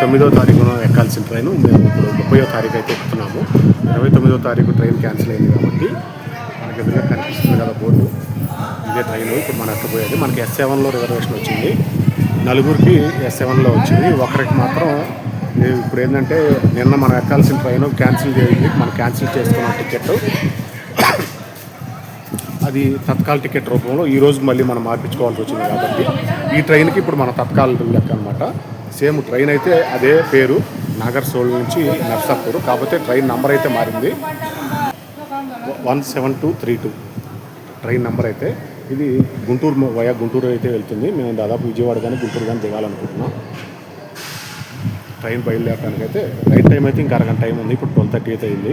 29వ తారీఖున ఎక్కాల్సిన ట్రైన్ మేము ఇప్పుడు 30వ తారీఖు అయితే ఎక్కుతున్నాము. 29వ తారీఖు ట్రైన్ క్యాన్సిల్ అయింది కాబట్టి మనకి ఎదురుగా కనిపిస్తుంది కదా బోర్డు, ఇదే ట్రైన్ ఇప్పుడు మనం ఎక్కబోయేది. మనకి S7లో రిజర్వేషన్ వచ్చింది, నలుగురికి S7లో వచ్చింది. ఒకరికి మాత్రం ఇప్పుడు ఏంటంటే నిన్న మనం ఎక్కాల్సిన ట్రైన్ క్యాన్సిల్ చేయండి, మనం క్యాన్సిల్ చేసుకున్న టికెట్ అది తత్కాల్ టికెట్ రూపంలో ఈరోజు మళ్ళీ మనం మార్పించుకోవాల్సి వచ్చింది. కాబట్టి ఈ ట్రైన్కి ఇప్పుడు మన తత్కాల్ లెక్క అనమాట. సేమ్ ట్రైన్ అయితే అదే పేరు, నాగర్సోల్ నుంచి నర్సాపూర్, కాకపోతే ట్రైన్ నెంబర్ అయితే మారింది. 17232 ట్రైన్ నెంబర్ అయితే. ఇది గుంటూరు వయా గుంటూరు అయితే వెళ్తుంది. మేము దాదాపు విజయవాడ కానీ గుంటూరు కానీ దిగాలనుకుంటున్నాం. ట్రైన్ బయలుదేరడానికి అయితే రైట్ టైం అయితే ఇంకా అరగంట టైం ఉంది. ఇప్పుడు 12:30 అయితే అయింది.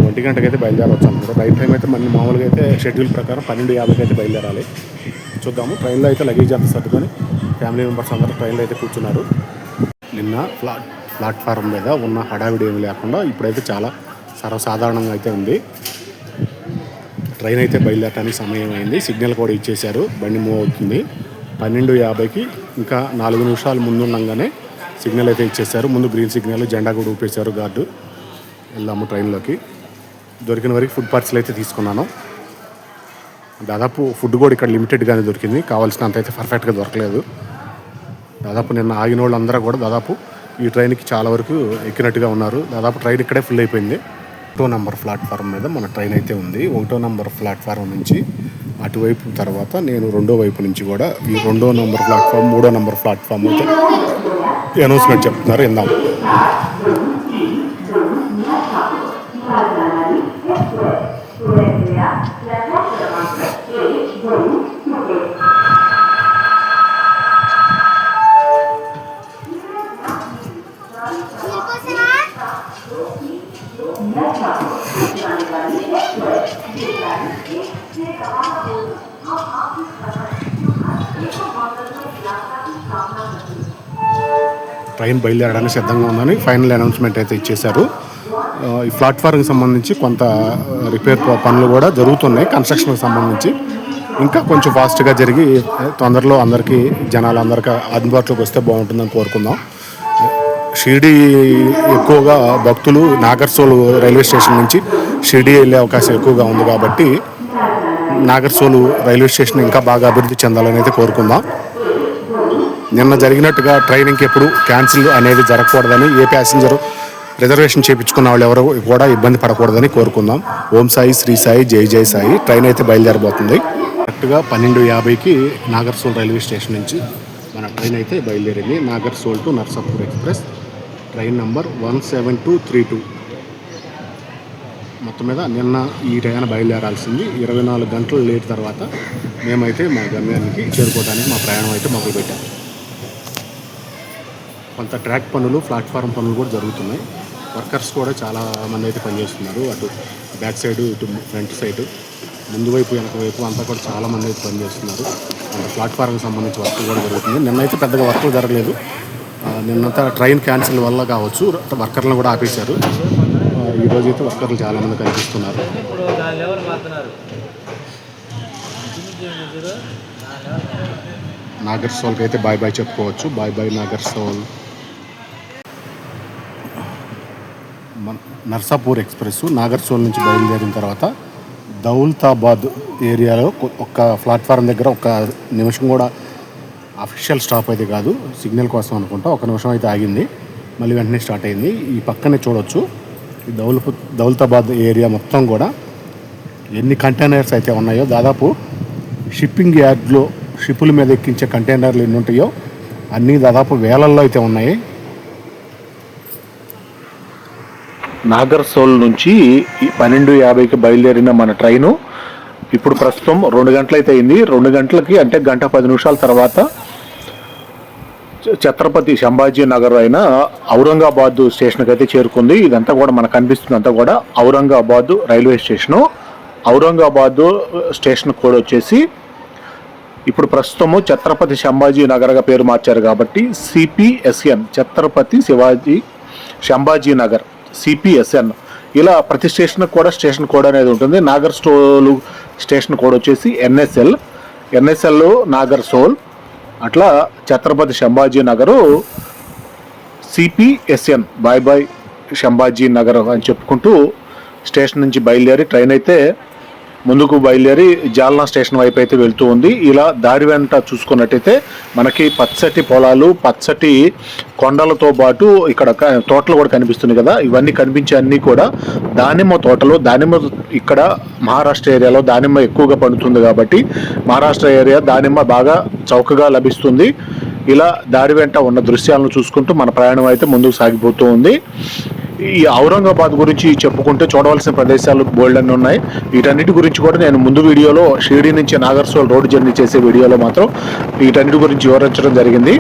1 గంటకి అయితే బయలుదేరవచ్చు అనుకుంటారు. రైట్ టైం అయితే మన మామూలుగా అయితే షెడ్యూల్ ప్రకారం 12:50కి అయితే బయలుదేరాలి. చూద్దాము. ట్రైన్లో అయితే లగేజ్ అంతా సర్దుకొని ఫ్యామిలీ మెంబర్స్ అందరూ ట్రైన్లో అయితే కూర్చున్నారు. నిన్న ప్లాట్ఫారం మీద ఉన్న హడావిడి ఏమి లేకుండా ఇప్పుడైతే చాలా సర్వసాధారణంగా అయితే ఉంది. ట్రైన్ అయితే బయలుదేరడానికి సమయం అయింది. సిగ్నల్ కూడా ఇచ్చేశారు, బండి మూవ్ అవుతుంది. 12:50కి ఇంకా 4 నిమిషాలు ముందుండగానే సిగ్నల్ అయితే ఇచ్చేశారు. ముందు గ్రీన్ సిగ్నల్, జెండా కూడా ఊపేశారు గార్డు. వెళ్ళాము ట్రైన్లోకి. దొరికిన వరకు ఫుడ్ పార్సల్ అయితే తీసుకున్నాను. దాదాపు ఫుడ్ కూడా ఇక్కడ లిమిటెడ్గానే దొరికింది, కావాల్సినంత అయితే పర్ఫెక్ట్గా దొరకలేదు. దాదాపు నిన్న ఆగిన వాళ్ళందరూ కూడా దాదాపు ఈ ట్రైన్కి చాలా వరకు ఎక్కినట్టుగా ఉన్నారు. దాదాపు ట్రైన్ ఇక్కడే ఫుల్ అయిపోయింది. 1వ నెంబర్ ప్లాట్ఫారం మీద మన ట్రైన్ అయితే ఉంది. 1వ నెంబర్ ప్లాట్ఫారం నుంచి అటువైపు తర్వాత నేను 2వ వైపు నుంచి కూడా ఈ 2వ నెంబర్ ప్లాట్ఫామ్, 3వ నెంబర్ ప్లాట్ఫామ్ అయితే అనౌన్స్మెంట్ చెప్తున్నారు, విందాం. ట్రైన్ బయలుదేరడానికి సిద్ధంగా ఉందని ఫైనల్ అనౌన్స్మెంట్ అయితే ఇచ్చేశారు. ఈ ప్లాట్ఫారంకి సంబంధించి కొంత రిపేర్ పనులు కూడా జరుగుతున్నాయి. కన్స్ట్రక్షన్కి సంబంధించి ఇంకా కొంచెం ఫాస్ట్గా జరిగి తొందరలో అందరికీ జనాలందరికీ అందుబాటులోకి వస్తే బాగుంటుందని కోరుకుందాం. షిరిడి ఎక్కువగా భక్తులు నాగర్సోల్ రైల్వే స్టేషన్ నుంచి షిరిడి వెళ్ళే అవకాశం ఎక్కువగా ఉంది కాబట్టి నాగర్సోల్ రైల్వే స్టేషన్ ఇంకా బాగా అభివృద్ధి చెందాలని అయితే కోరుకుందాం. నిన్న జరిగినట్టుగా ట్రైన్ ఇంకెప్పుడు క్యాన్సిల్ అనేది జరగకూడదని, ఏ ప్యాసింజరు రిజర్వేషన్ చేయించుకున్న వాళ్ళు ఎవరు కూడా ఇబ్బంది పడకూడదని కోరుకుందాం. ఓం సాయి, శ్రీ సాయి, జై జై సాయి. ట్రైన్ అయితే బయలుదేరబోతుంది. కరెక్ట్గా 12:50కి నాగర్సోల్ రైల్వే స్టేషన్ నుంచి మన ట్రైన్ అయితే బయలుదేరింది. Nagarsol to Narsapur express, train number 17232. మొత్తం మీద నిన్న ఈ ట్రైన్ బయలుదేరాల్సింది 24 గంటలు లేట్ తర్వాత మేమైతే మా గమ్యానికి చేరుకోవడానికి మా ప్రయాణం అయితే మొదలుపెట్టాం. కొంత ట్రాక్ పనులు, ప్లాట్ఫారం పనులు కూడా జరుగుతున్నాయి. వర్కర్స్ కూడా చాలా మంది అయితే పనిచేస్తున్నారు. అటు బ్యాక్ సైడ్, ఇటు ఫ్రంట్ సైడ్, ముందు వైపు, వెనక వైపు అంతా కూడా చాలా మంది అయితే పనిచేస్తున్నారు. ప్లాట్ఫారంకి సంబంధించి వర్క్ కూడా జరుగుతుంది. నిన్నైతే పెద్దగా వర్క్ జరగలేదు. నిన్నంతా ట్రైన్ క్యాన్సిల్ వల్ల కావచ్చు వర్కర్లను కూడా ఆపేశారు. ఈరోజు అయితే వర్కర్లు చాలామంది కనిపిస్తున్నారు. నాగర్సోల్కి అయితే బాయ్ బాయ్ చెప్పుకోవచ్చు. Bye bye Nagarsol. Narsapur express Nagarsol నుంచి బయలుదేరిన తర్వాత దౌలతాబాద్ ఏరియాలో ఒక ప్లాట్ఫారం దగ్గర ఒక నిమిషం కూడా అఫీషియల్ స్టాప్ అయితే కాదు, సిగ్నల్ కోసం అనుకుంటా, 1 నిమిషం అయితే ఆగింది. మళ్ళీ వెంటనే స్టార్ట్ అయింది. ఈ పక్కనే చూడవచ్చు ఈ దౌలతాబాద్ ఏరియా మొత్తం కూడా ఎన్ని కంటైనర్స్ అయితే ఉన్నాయో, దాదాపు షిప్పింగ్ యార్డ్లో షిప్పుల మీద ఎక్కించే కంటైనర్లు ఎన్ని ఉంటాయో అన్నీ దాదాపు వేలల్లో అయితే ఉన్నాయి. నాగర్సోల్ నుంచి 12:50కి బయలుదేరిన మన ట్రైను ఇప్పుడు ప్రస్తుతం 2 గంటలు అయితే అయింది. 2 గంటలకి అంటే 1:10 నిమిషాల తర్వాత ఛత్రపతి సంభాజీ నగర్ అయిన ఔరంగాబాద్ స్టేషన్కి అయితే చేరుకుంది. ఇదంతా కూడా మనకు కనిపిస్తుందంతా కూడా Aurangabad railway station. Aurangabad station code వచ్చేసి ఇప్పుడు ప్రస్తుతము ఛత్రపతి సంభాజీ నగర్గా పేరు మార్చారు కాబట్టి CPSN, ఛత్రపతి శివాజీ సంభాజీ నగర్, CPSN. ఇలా ప్రతి స్టేషన్కి కూడా స్టేషన్ కోడ్ అనేది ఉంటుంది. నాగర్సోల్ స్టేషన్ కోడ్ వచ్చేసి NSL నాగర్సోల్. అట్లా ఛత్రపతి సంభాజీ నగరు సిపిఎస్ఎన్ బాయ్ బాయ్ సంభాజీ నగర్ అని చెప్పుకుంటూ స్టేషన్ నుంచి బయలుదేరి ట్రైన్ అయితే ముందుకు బయలుదేరి జాల్నా స్టేషన్ వైపు అయితే వెళ్తూ ఉంది. ఇలా దారి వెంట చూసుకున్నట్టయితే మనకి పచ్చటి పొలాలు, పచ్చటి కొండలతో పాటు ఇక్కడ తోటలు కూడా కనిపిస్తుంది కదా. ఇవన్నీ కనిపించే అన్నీ కూడా దానిమ్మ తోటలు. దానిమ్మ ఇక్కడ మహారాష్ట్ర ఏరియాలో దానిమ్మ ఎక్కువగా పండుతుంది కాబట్టి మహారాష్ట్ర ఏరియా దానిమ్మ బాగా చౌకగా లభిస్తుంది. ఇలా దారి వెంట ఉన్న దృశ్యాలను చూసుకుంటూ మన ప్రయాణం అయితే ముందుకు సాగిపోతూ ఉంది. ఈ ఔరంగాబాద్ గురించి చెప్పుకుంటే చూడవలసిన ప్రదేశాలు బోల్డ్ అన్ని ఉన్నాయి. వీటన్నిటి గురించి కూడా నేను ముందు వీడియోలో షిరిడి నుంచి నాగర్సోల్ రోడ్ జర్నీ చేసే వీడియోలో మాత్రం వీటన్నిటి గురించి వివరించడం జరిగింది.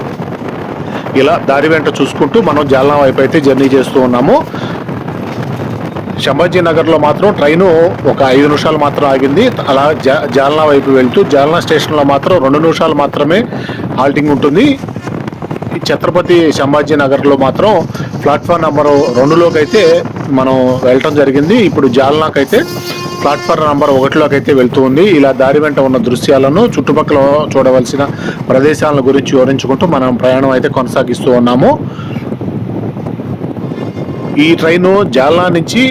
ఇలా దారి వెంట చూసుకుంటూ మనం జాల్నా వైపు అయితే జర్నీ చేస్తూ ఉన్నాము. సంభాజీ నగర్లో మాత్రం ట్రైను ఒక 5 నిమిషాలు మాత్రం ఆగింది. అలా జాల్నా వైపు వెళ్తూ జాల్నా స్టేషన్లో మాత్రం 2 నిమిషాలు మాత్రమే హాల్టింగ్ ఉంటుంది. ఈ ఛత్రపతి సంభాజీ నగర్లో మాత్రం ప్లాట్ఫామ్ నెంబర్ 2లోకి అయితే మనం వెళ్ళటం జరిగింది. ఇప్పుడు జాల్నాకి అయితే ప్లాట్ఫామ్ నెంబర్ 1లోకి అయితే వెళ్తూ ఉంది. ఇలా దారి వెంట ఉన్న దృశ్యాలను, చుట్టుపక్కల చూడవలసిన ప్రదేశాల గురించి వివరించుకుంటూ మనం ప్రయాణం అయితే కొనసాగిస్తూ ఉన్నాము. ఈ ట్రైను జాల్నా నుంచి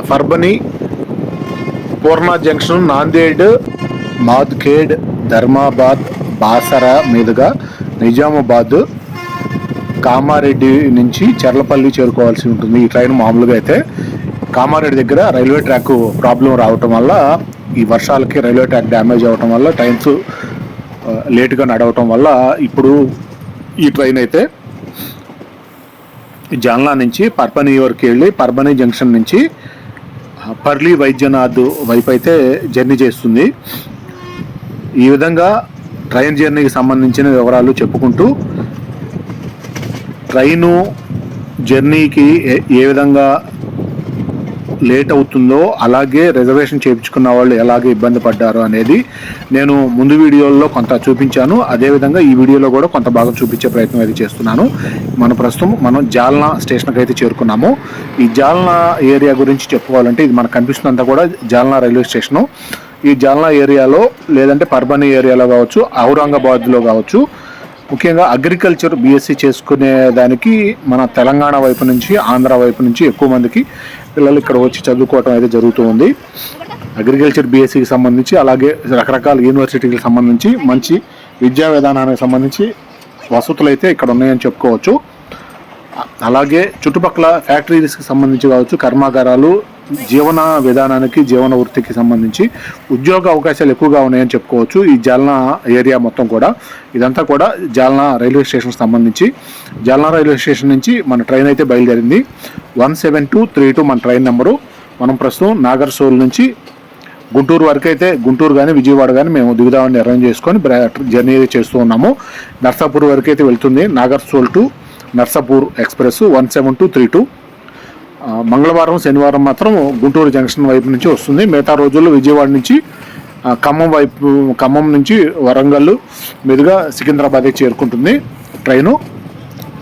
పర్బని, పూర్ణా జంక్షన్, నాందేడ్, మాద్ఖేడ్, ధర్మాబాద్, బాసరా మీదుగా నిజామాబాద్, కామారెడ్డి నుంచి చర్లపల్లి చేరుకోవాల్సి ఉంటుంది. ఈ ట్రైన్ మామూలుగా అయితే కామారెడ్డి దగ్గర రైల్వే ట్రాక్ ప్రాబ్లం రావటం వల్ల, ఈ వర్షాలకి రైల్వే ట్రాక్ డ్యామేజ్ అవ్వటం వల్ల ట్రైన్స్ లేటుగా నడవటం వల్ల ఇప్పుడు ఈ ట్రైన్ అయితే జాల్నా నుంచి పర్బని వరకు వెళ్ళి పర్బని జంక్షన్ నుంచి పర్లీ వైద్యనాథ్ వైపు అయితే జర్నీ చేస్తుంది. ఈ విధంగా ట్రైన్ జర్నీకి సంబంధించిన వివరాలు చెప్పుకుంటూ ట్రైను జర్నీకి ఏ విధంగా లేట్ అవుతుందో, అలాగే రిజర్వేషన్ చేయించుకున్న వాళ్ళు ఎలాగే ఇబ్బంది పడ్డారు అనేది నేను ముందు వీడియోల్లో కొంత చూపించాను. అదేవిధంగా ఈ వీడియోలో కూడా కొంత భాగం చూపించే ప్రయత్నం అయితే చేస్తున్నాను. ప్రస్తుతం మనం జాల్నా స్టేషన్కి అయితే చేరుకున్నాము. ఈ జాల్నా ఏరియా గురించి చెప్పుకోవాలంటే ఇది మనకు కనిపిస్తున్నంత కూడా జాల్నా రైల్వే స్టేషను. ఈ జాల్నా ఏరియాలో లేదంటే పర్బని ఏరియాలో కావచ్చు, ఔరంగాబాద్లో కావచ్చు, ముఖ్యంగా అగ్రికల్చర్ బీఎస్సీ చేసుకునే దానికి మన తెలంగాణ వైపు నుంచి, ఆంధ్ర వైపు నుంచి ఎక్కువ మందికి పిల్లలు ఇక్కడ వచ్చి చదువుకోవటం అయితే జరుగుతూ ఉంది. అగ్రికల్చర్ బీఎస్సీకి సంబంధించి, అలాగే రకరకాల యూనివర్సిటీలకు సంబంధించి మంచి విద్యా విధానానికి సంబంధించి వసతులు అయితే ఇక్కడ ఉన్నాయని చెప్పుకోవచ్చు. అలాగే చుట్టుపక్కల ఫ్యాక్టరీస్కి సంబంధించి కావచ్చు, కర్మాగారాలు, జీవన విధానానికి, జీవన వృత్తికి సంబంధించి ఉద్యోగ అవకాశాలు ఎక్కువగా ఉన్నాయని చెప్పుకోవచ్చు. ఈ జాల్నా ఏరియా మొత్తం కూడా, ఇదంతా కూడా జాల్నా రైల్వే స్టేషన్కి సంబంధించి. జాల్నా రైల్వే స్టేషన్ నుంచి మన ట్రైన్ అయితే బయలుదేరింది. 17232 మన ట్రైన్ నెంబరు. మనం ప్రస్తుతం నాగర్సోల్ నుంచి గుంటూరు వరకు అయితే, గుంటూరు కానీ విజయవాడ కానీ మేము దిగుదామని అరేంజ్ చేసుకొని జర్నీ చేస్తూ ఉన్నాము. నర్సాపూర్ వరకు అయితే వెళ్తుంది. Nagarsol to Narsapur express 17232. మంగళవారం, శనివారం మాత్రం గుంటూరు జంక్షన్ వైపు నుంచి వస్తుంది. మిగతా రోజుల్లో విజయవాడ నుంచి ఖమ్మం వైపు, ఖమ్మం నుంచి వరంగల్ మీదుగా సికింద్రాబాద్ చేరుకుంటుంది ట్రైను.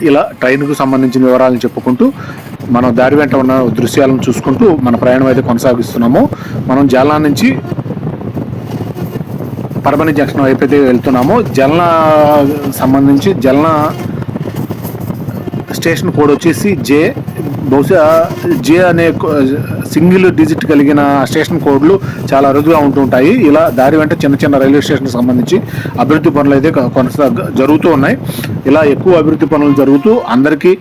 ఇలా ట్రైన్కు సంబంధించిన వివరాలను చెప్పుకుంటూ మనం దారి వెంట ఉన్న దృశ్యాలను చూసుకుంటూ మన ప్రయాణం అయితే కొనసాగిస్తున్నాము. మనం జాల్నా నుంచి పర్బని జంక్షన్ వైపు అయితే వెళ్తున్నాము. జాల్నా సంబంధించి జాల్నా స్టేషన్ కోడ్ వచ్చేసి జే. బహుశా జే అనే సింగిల్ డిజిట్ కలిగిన స్టేషన్ కోడ్లు చాలా అరుదుగా ఉంటుంటాయి. ఇలా దారి వెంట చిన్న చిన్న రైల్వే స్టేషన్కి సంబంధించి అభివృద్ధి పనులు అయితే జరుగుతూ ఉన్నాయి. ఇలా ఎక్కువ అభివృద్ధి పనులు జరుగుతూ అందరికీ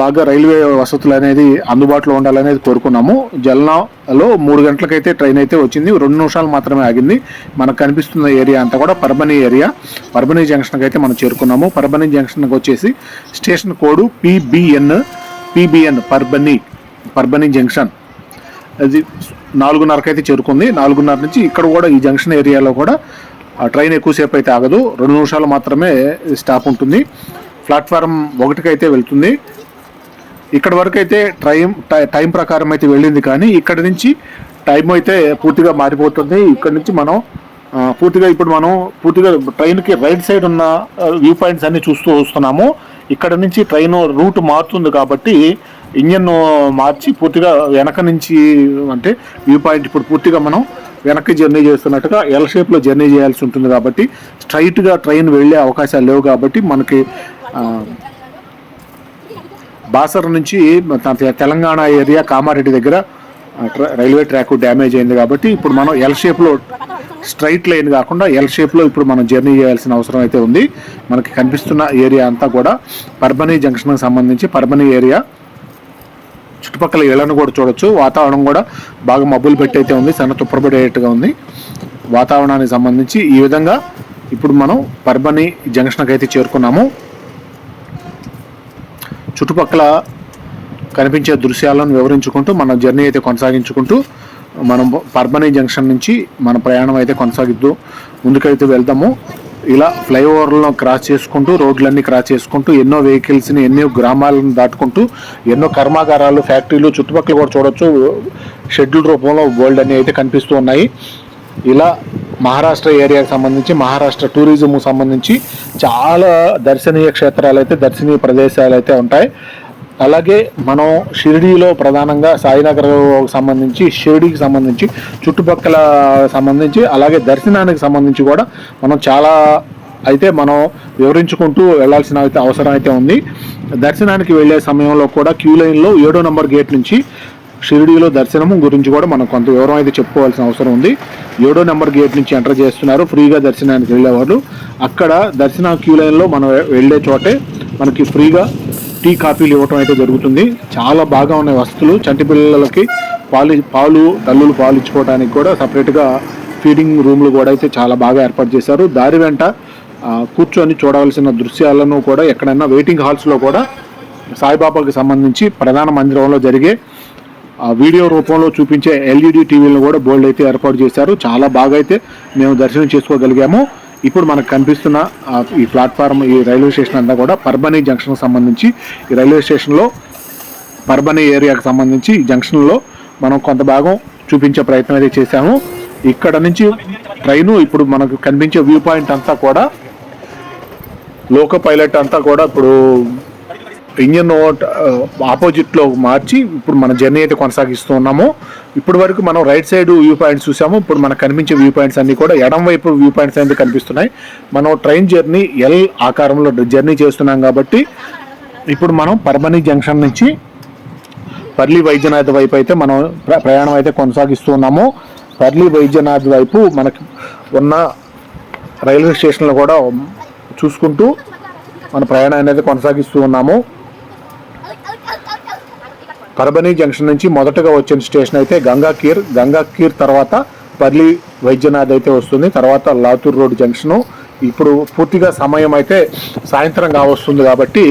బాగా రైల్వే వసతులు అనేది అందుబాటులో ఉండాలనేది కోరుకున్నాము. జాల్నాలో 3 గంటలకైతే ట్రైన్ అయితే వచ్చింది. 2 నిమిషాలు మాత్రమే ఆగింది. మనకు కనిపిస్తున్న ఏరియా అంతా కూడా పర్బని ఏరియా. పర్బని జంక్షన్కి అయితే మనం చేరుకున్నాము. పర్బని జంక్షన్కి వచ్చేసి station code PBN Parbhani junction. అది 4:30కి అయితే చేరుకుంది. 4:30 నుంచి ఇక్కడ కూడా ఈ జంక్షన్ ఏరియాలో కూడా ట్రైన్ ఎక్కువసేపు అయితే ఆగదు. 2 నిమిషాలు మాత్రమే స్టాప్ ఉంటుంది. ప్లాట్ఫారం 1కి అయితే వెళ్తుంది. ఇక్కడ వరకు అయితే టైం ప్రకారం అయితే వెళ్ళింది, కానీ ఇక్కడ నుంచి టైం అయితే పూర్తిగా మారిపోతుంది. ఇక్కడ నుంచి మనం పూర్తిగా ట్రైన్కి రైట్ సైడ్ ఉన్న వ్యూ పాయింట్స్ అన్ని చూస్తూ వస్తున్నాము. ఇక్కడ నుంచి ట్రైన్ రూట్ మారుతుంది కాబట్టి ఇంజన్ మార్చి పూర్తిగా వెనక నుంచి, అంటే వ్యూ పాయింట్ ఇప్పుడు పూర్తిగా మనం వెనక్కి జర్నీ చేస్తున్నట్టుగా ఎల్ షేప్లో జర్నీ చేయాల్సి ఉంటుంది. కాబట్టి స్ట్రైట్గా ట్రైన్ వెళ్ళే అవకాశాలు లేవు. కాబట్టి మనకి బాసర నుంచి తెలంగాణ ఏరియా కామారెడ్డి దగ్గర రైల్వే ట్రాక్ డ్యామేజ్ అయింది కాబట్టి ఇప్పుడు మనం ఎల్ షేప్లో స్ట్రైట్ లైన్ కాకుండా ఎల్ షేప్లో ఇప్పుడు మనం జర్నీ చేయాల్సిన అవసరం అయితే ఉంది. మనకి కనిపిస్తున్న ఏరియా అంతా కూడా పర్బనీ జంక్షన్కి సంబంధించి పర్బనీ ఏరియా. చుట్టుపక్కల ఇళ్లను కూడా చూడొచ్చు. వాతావరణం కూడా బాగా మబ్బులు పెట్టి అయితే ఉంది, సన్న తుప్పరపడేట్టుగా ఉంది. వాతావరణానికి సంబంధించి ఈ విధంగా ఇప్పుడు మనం పర్బనీ జంక్షన్కి అయితే చేరుకున్నాము. చుట్టుపక్కల కనిపించే దృశ్యాలను వివరించుకుంటూ మన జర్నీ అయితే కొనసాగించుకుంటూ మనం పర్బనీ జంక్షన్ నుంచి మన ప్రయాణం అయితే కొనసాగిద్దు ముందుకైతే వెళ్దాము. ఇలా ఫ్లైఓవర్లను క్రాస్ చేసుకుంటూ రోడ్లన్నీ క్రాస్ చేసుకుంటూ ఎన్నో వెహికల్స్ని ఎన్నో గ్రామాలను దాటుకుంటూ ఎన్నో కర్మాగారాలు ఫ్యాక్టరీలు చుట్టుపక్కల కూడా చూడొచ్చు. షెడ్యూల్ రూపంలో బోల్డ్ అన్నీ అయితే కనిపిస్తూ ఉన్నాయి. ఇలా మహారాష్ట్ర ఏరియాకి సంబంధించి మహారాష్ట్ర టూరిజంకు సంబంధించి చాలా దర్శనీయ క్షేత్రాలు అయితే దర్శనీయ ప్రదేశాలు అయితే ఉంటాయి. అలాగే మనం షిరిడీలో ప్రధానంగా సాయినగర్ సంబంధించి షిరిడీకి సంబంధించి చుట్టుపక్కల సంబంధించి అలాగే దర్శనానికి సంబంధించి కూడా మనం చాలా అయితే మనం వివరించుకుంటూ వెళ్లాల్సిన అయితే అవసరం అయితే ఉంది. దర్శనానికి వెళ్ళే సమయంలో కూడా క్యూ లైన్లో 7వ నెంబర్ గేట్ నుంచి షిరిడీలో దర్శనం గురించి కూడా మనం కొంత వివరం అయితే చెప్పుకోవాల్సిన అవసరం ఉంది. 7వ నెంబర్ గేట్ నుంచి ఎంటర్ చేస్తున్నారు ఫ్రీగా దర్శనానికి వెళ్ళేవాళ్ళు. అక్కడ దర్శన క్యూ లైన్లో మనం వెళ్ళే చోటే మనకి ఫ్రీగా టీ కాఫీలు ఇవ్వటం అయితే జరుగుతుంది. చాలా బాగా ఉన్నాయి వసతులు. చంటి పిల్లలకి పాలు తల్లులు పాలు ఇచ్చుకోవడానికి కూడా సపరేట్గా ఫీడింగ్ రూమ్లు కూడా అయితే చాలా బాగా ఏర్పాటు చేశారు. దారి వెంట కూర్చొని చూడవలసిన దృశ్యాలను కూడా ఎక్కడైనా వెయిటింగ్ హాల్స్లో కూడా సాయిబాబాకి సంబంధించి ప్రధాన మందిరంలో జరిగే వీడియో రూపంలో చూపించే ఎల్ఈడి టీవీలను కూడా బోల్డ్ అయితే ఏర్పాటు చేశారు. చాలా బాగా అయితే మేము దర్శనం చేసుకోగలిగాము. ఇప్పుడు మనకు కనిపిస్తున్న ఈ ప్లాట్ఫామ్ ఈ రైల్వే స్టేషన్ అంతా కూడా పర్బనీ జంక్షన్కి సంబంధించి ఈ రైల్వే స్టేషన్లో పర్బనీ ఏరియాకి సంబంధించి ఈ జంక్షన్లో మనం కొంత భాగం చూపించే ప్రయత్నం అయితే చేశాము. ఇక్కడ నుంచి ట్రైను ఇప్పుడు మనకు కనిపించే వ్యూ పాయింట్ అంతా కూడా లోకో పైలట్ అంతా కూడా ఇప్పుడు ఇంజన్ ఆపోజిట్లో మార్చి ఇప్పుడు మన జర్నీ అయితే కొనసాగిస్తూ ఉన్నాము. ఇప్పటి వరకు మనం రైట్ సైడ్ వ్యూ పాయింట్స్ చూసాము. ఇప్పుడు మనకు కనిపించే వ్యూ పాయింట్స్ అన్ని కూడా ఎడం వైపు వ్యూ పాయింట్స్ అయితే కనిపిస్తున్నాయి. మనం ట్రైన్ జర్నీ ఎల్ ఆకారంలో జర్నీ చేస్తున్నాం కాబట్టి ఇప్పుడు మనం పర్బనీ జంక్షన్ నుంచి పర్లీ వైద్యనాథ్ వైపు అయితే మనం ప్రయాణం అయితే కొనసాగిస్తూ ఉన్నాము. పర్లీ వైద్యనాథ్ వైపు మనకి ఉన్న రైల్వే స్టేషన్లు కూడా చూసుకుంటూ మన ప్రయాణాన్ని అయితే కొనసాగిస్తూ ఉన్నాము. పర్బనీ జంక్షన్ నుంచి మొదటగా వచ్చిన స్టేషన్ అయితే గంగాకీర్ తర్వాత పర్లీ వైద్యనాథ్ అయితే వస్తుంది. తర్వాత లాతూర్ రోడ్ జంక్షను. ఇప్పుడు పూర్తిగా సమయం అయితే సాయంత్రం కావస్తుంది కాబట్టి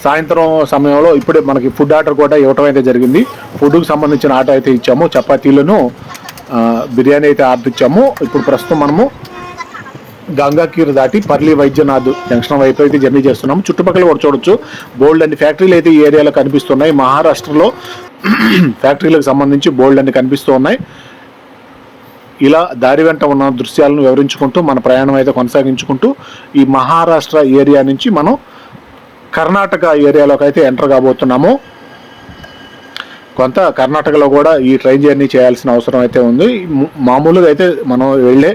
సాయంత్రం సమయంలో ఇప్పుడే మనకి ఫుడ్ ఆర్డర్ కూడా ఇవ్వటం అయితే జరిగింది. ఫుడ్కి సంబంధించిన ఆర్డర్ అయితే ఇచ్చాము. చపాతీలను బిర్యానీ అయితే ఆర్డర్ ఇచ్చాము. ఇప్పుడు ప్రస్తుతం మనము గంగాకీర్ దాటి పర్లీ వైద్యనాథ్ జంక్షన్ వైపు అయితే జర్నీ చేస్తున్నాము. చుట్టుపక్కల కూడా చూడొచ్చు బోల్డ్ అన్ని ఫ్యాక్టరీలు అయితే ఈ ఏరియాలో కనిపిస్తున్నాయి. మహారాష్ట్రలో ఫ్యాక్టరీలకు సంబంధించి బోల్డ్ అన్ని కనిపిస్తూ ఉన్నాయి. ఇలా దారి వెంట ఉన్న దృశ్యాలను వివరించుకుంటూ మన ప్రయాణం అయితే కొనసాగించుకుంటూ ఈ మహారాష్ట్ర ఏరియా నుంచి మనం కర్ణాటక ఏరియాలోకి అయితే ఎంటర్ కాబోతున్నాము. కొంత కర్ణాటకలో కూడా ఈ ట్రైన్ జర్నీ చేయాల్సిన అవసరం అయితే ఉంది. మామూలుగా అయితే మనం వెళ్ళే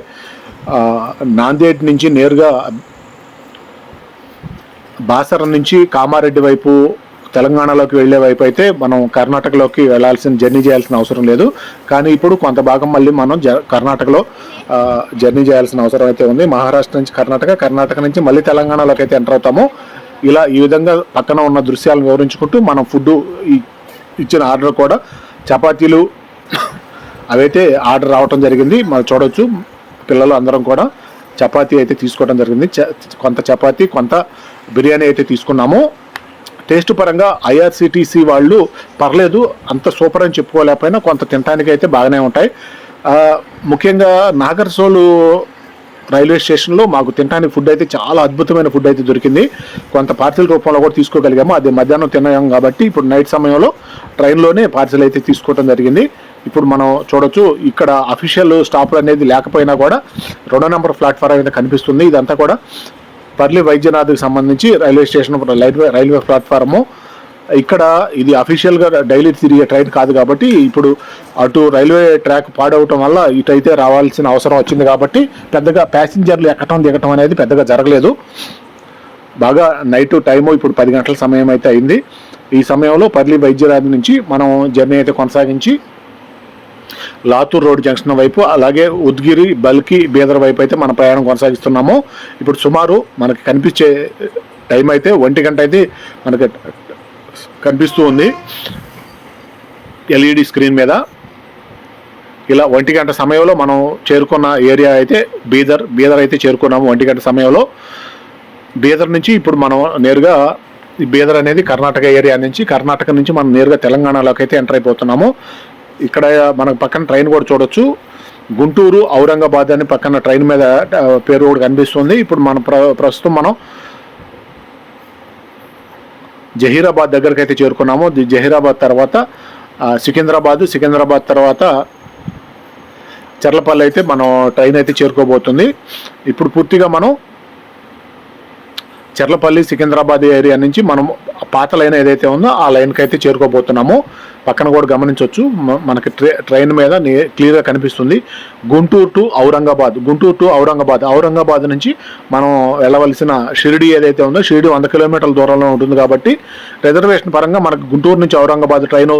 నాందేడ్ నుంచి నేరుగా బాసర నుంచి కామారెడ్డి వైపు తెలంగాణలోకి వెళ్ళే వైపు అయితే మనం కర్ణాటకలోకి జర్నీ చేయాల్సిన అవసరం లేదు. కానీ ఇప్పుడు కొంత భాగం మళ్ళీ మనం కర్ణాటకలో జర్నీ చేయాల్సిన అవసరం అయితే ఉంది. మహారాష్ట్ర నుంచి కర్ణాటక నుంచి మళ్ళీ తెలంగాణలోకి అయితే ఎంటర్ అవుతాము. ఇలా ఈ విధంగా పక్కన ఉన్న దృశ్యాలను వివరించుకుంటూ మనం ఫుడ్ ఇచ్చిన ఆర్డర్ కూడా చపాతీలు అవైతే ఆర్డర్ రావటం జరిగింది. మనం చూడవచ్చు పిల్లలు అందరం కూడా చపాతీ అయితే తీసుకోవడం జరిగింది. కొంత చపాతీ కొంత బిర్యానీ అయితే తీసుకున్నాము. టేస్ట్ పరంగా ఐఆర్సిటీసీ వాళ్ళు పర్లేదు, అంత సూపర్ అని చెప్పుకోలేకపోయినా కొంత తినడానికి అయితే బాగానే ఉంటాయి. ముఖ్యంగా నాగర్సోలు రైల్వే స్టేషన్లో మాకు తినడానికి ఫుడ్ అయితే చాలా అద్భుతమైన ఫుడ్ అయితే దొరికింది. కొంత పార్సిల్ రూపంలో కూడా తీసుకోగలిగాము. అది మధ్యాహ్నం తిన్నాం కాబట్టి ఇప్పుడు నైట్ సమయంలో ట్రైన్లోనే పార్సిల్ అయితే తీసుకోవడం జరిగింది. ఇప్పుడు మనం చూడొచ్చు ఇక్కడ అఫీషియల్ స్టాప్లు అనేది లేకపోయినా కూడా 2వ నెంబర్ ప్లాట్ఫారం అయితే కనిపిస్తుంది. ఇదంతా కూడా పర్లీ వైద్యనాథ్కి సంబంధించి రైల్వే స్టేషన్ రైల్వే ప్లాట్ఫారము. ఇక్కడ ఇది అఫీషియల్గా డైలీ తిరిగే ట్రైన్ కాదు కాబట్టి ఇప్పుడు అటు రైల్వే ట్రాక్ పాడవటం వల్ల ఇటైతే రావాల్సిన అవసరం వచ్చింది కాబట్టి పెద్దగా ప్యాసింజర్లు ఎక్కటం దిగటం అనేది పెద్దగా జరగలేదు. బాగా నైట్ టైము ఇప్పుడు 10 గంటల సమయం అయితే అయింది. ఈ సమయంలో పర్లి వైద్యరాజు నుంచి మనం జర్నీ అయితే కొనసాగించి లాతూర్ రోడ్ జంక్షన్ వైపు, అలాగే ఉద్గిరి, బల్కి, బీదర్ వైపు అయితే మన ప్రయాణం కొనసాగిస్తున్నాము. ఇప్పుడు సుమారు మనకి కనిపించే టైం అయితే 1 గంట అయితే మనకి కనిపిస్తూ ఉంది ఎల్ఈడి స్క్రీన్ మీద. ఇలా 1 గంట సమయంలో మనం చేరుకున్న ఏరియా అయితే బీదర్ అయితే చేరుకున్నాము 1 గంట సమయంలో. బీదర్ నుంచి ఇప్పుడు మనం నేరుగా బీదర్ అనేది కర్ణాటక ఏరియా నుంచి, కర్ణాటక నుంచి మనం నేరుగా తెలంగాణలోకి అయితే ఎంటర్ అయిపోతున్నాము. ఇక్కడ మనకు పక్కన ట్రైన్ కూడా చూడొచ్చు, గుంటూరు ఔరంగాబాద్ అని పక్కన ట్రైన్ మీద పేరు కూడా కనిపిస్తుంది. ఇప్పుడు మనం ప్రస్తుతం మనం జహీరాబాద్ దగ్గరికి అయితే చేరుకున్నాము. జహీరాబాద్ తర్వాత సికింద్రాబాద్ తర్వాత చర్లపల్లి అయితే మనం ట్రైన్ అయితే చేరుకోబోతుంది. ఇప్పుడు పూర్తిగా మనం చర్లపల్లి, సికింద్రాబాద్ ఏరియా నుంచి మనం పాత లైన్ ఏదైతే ఉందో ఆ లైన్కి అయితే చేరుకోబోతున్నాము. పక్కన కూడా గమనించవచ్చు, మనకి ట్రైన్ మీద క్లియర్గా కనిపిస్తుంది గుంటూరు టు ఔరంగాబాద్. ఔరంగాబాద్ నుంచి మనం వెళ్ళవలసిన షిరిడి ఏదైతే ఉందో, షిరిడి 100 కిలోమీటర్ల దూరంలో ఉంటుంది కాబట్టి రిజర్వేషన్ పరంగా మనకు గుంటూరు నుంచి ఔరంగాబాద్ ట్రైన్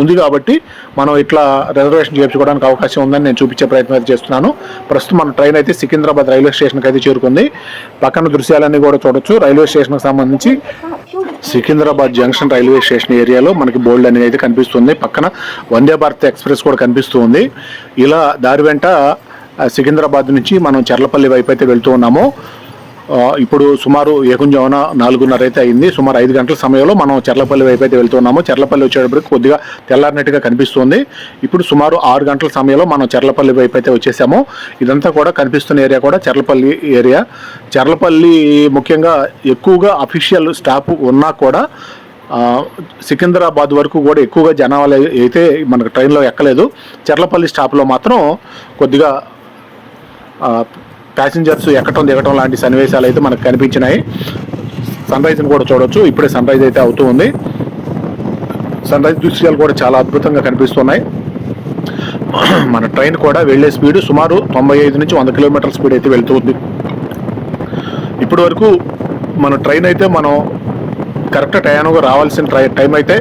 ఉంది కాబట్టి మనం ఇట్లా రిజర్వేషన్ చేయించుకోవడానికి అవకాశం ఉందని నేను చూపించే ప్రయత్నం అయితే చేస్తున్నాను. ప్రస్తుతం మన ట్రైన్ అయితే సికింద్రాబాద్ రైల్వే స్టేషన్కి అయితే చేరుకుంది. పక్కన దృశ్యాలన్నీ కూడా చూడొచ్చు. రైల్వే స్టేషన్కి సంబంధించి సికింద్రాబాద్ జంక్షన్ రైల్వే స్టేషన్ ఏరియాలో మనకి బోల్డ్ అనేది అయితే కనిపిస్తుంది. పక్కన వందే భారత్ ఎక్స్ప్రెస్ కూడా కనిపిస్తూ ఉంది. ఇలా దారి వెంట సికింద్రాబాద్ నుంచి మనం చర్లపల్లి వైపు అయితే వెళ్తూ ఉన్నాము. ఇప్పుడు సుమారు ఏకుంజామున 4:30 అయితే అయింది. సుమారు 5 గంటల సమయంలో మనం చర్లపల్లి వైపు అయితే వెళ్తున్నాము. చర్లపల్లి వచ్చేటప్పటికి కొద్దిగా తెల్లారినట్టుగా కనిపిస్తుంది. ఇప్పుడు సుమారు 6 గంటల సమయంలో మనం చర్లపల్లి వైపు అయితే వచ్చేసాము. ఇదంతా కూడా కనిపిస్తున్న ఏరియా కూడా చర్లపల్లి ఏరియా. చర్లపల్లి ముఖ్యంగా ఎక్కువగా అఫీషియల్ స్టాఫ్ ఉన్నా కూడా సికింద్రాబాద్ వరకు కూడా ఎక్కువగా జనాలు అయితే మనకు ట్రైన్లో ఎక్కలేదు. చర్లపల్లి స్టాప్లో మాత్రం కొద్దిగా ప్యాసింజర్స్ ఎక్కటం దిగటం లాంటి సన్నివేశాలు అయితే మనకు కనిపించినాయి. సన్ రైజ్ని కూడా చూడొచ్చు. ఇప్పుడే సన్ రైజ్ అయితే అవుతూ ఉంది. సన్ రైజ్ దృశ్యాలు కూడా చాలా అద్భుతంగా కనిపిస్తున్నాయి. మన ట్రైన్ కూడా వెళ్ళే స్పీడ్ సుమారు 95 నుంచి 100 కిలోమీటర్ల స్పీడ్ అయితే వెళ్తుంది. ఇప్పటి వరకు మన ట్రైన్ అయితే మనం కరెక్ట్ టైంగా రావాల్సిన టైం అయితే